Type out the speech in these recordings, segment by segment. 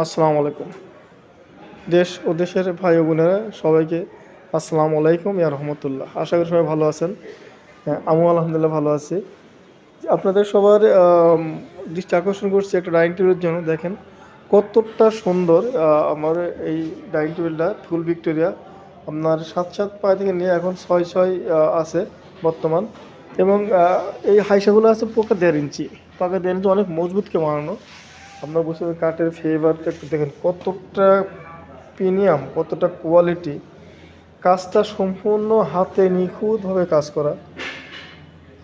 আসসালামু আলাইকুম। দেশ ও দেশের ভাই ও বোনেরা সবাইকে আসসালামু আলাইকুম ইয়া রহমতুল্লাহ। আশা করি সবাই ভালো আছেন। হ্যাঁ, আমিও আলহামদুলিল্লাহ ভালো আছি। আপনাদের সবার দৃষ্টি আকর্ষণ করছি একটা ডাইনিং টেবিলের জন্য। দেখেন কতটা সুন্দর আমার এই ডাইনিং টেবিলটা ফুল ভিক্টোরিয়া। আপনার ৭ পা থেকে নিয়ে এখন ৬ আছে বর্তমান। এবং এই হাইসাগুলো আছে পোকা ১.৫ ইঞ্চি। পাকা ১.৫ ইঞ্চি অনেক মজবুতকে বানানো। আপনার বুঝতে পারবেন কাঠের ফ্লেভারটা একটু দেখেন কতটা প্রিমিয়াম, কতটা কোয়ালিটি। কাজটা সম্পূর্ণ হাতে নিখুঁতভাবে কাজ করা।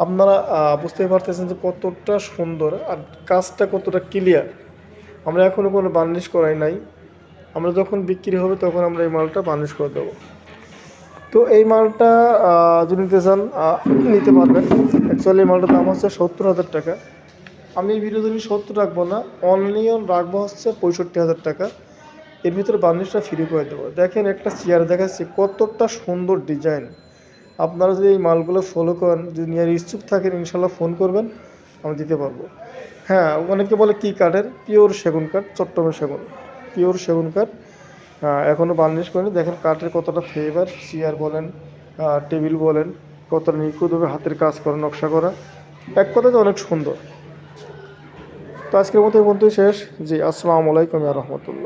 আপনারা বুঝতেই পারতেছেন যে কতটা সুন্দর আর কাজটা কতটা ক্লিয়ার। আমরা এখনও কোনো বার্নিশ করাই নাই। আমরা যখন বিক্রি হবে তখন আমরা এই মালটা বার্নিশ করে দেবো। তো এই মালটা যদি নিতে চান নিতে পারবেন। অ্যাকচুয়ালি এই মালটার দাম হচ্ছে ৭০,০০০ টাকা। আমি এই ভিডিও যদি ৭০ রাখবো না, অনলি রাখবো হচ্ছে ৬৫,০০০ টাকা। এর ভিতরে বার্নিশটা ফ্রি করে দেবো। দেখেন একটা চেয়ার দেখাচ্ছি কতটা সুন্দর ডিজাইন। আপনারা যদি এই মালগুলো ফলো করেন, যদি নিয়ে ইচ্ছুক থাকেন ইনশাল্লাহ ফোন করবেন, আমি দিতে পারবো। হ্যাঁ, অনেকে বলে কী কাঠের, পিওর সেগুন কাঠ, চট্টগ্রামের সেগুন, পিওর সেগুন কাঠ। এখনও বার্নিশ করেনি। দেখেন কাঠের কতটা ফ্লেভার, চেয়ার বলেন টেবিল বলেন কতটা নিখুঁতভাবে হাতের কাজ করা, নকশা করা, এক কথাতে অনেক সুন্দর। তো আজকের মতো এই পর্যন্তই শেষ। জি, আসসালামু আলাইকুম ওয়া রাহমাতুল্লাহ।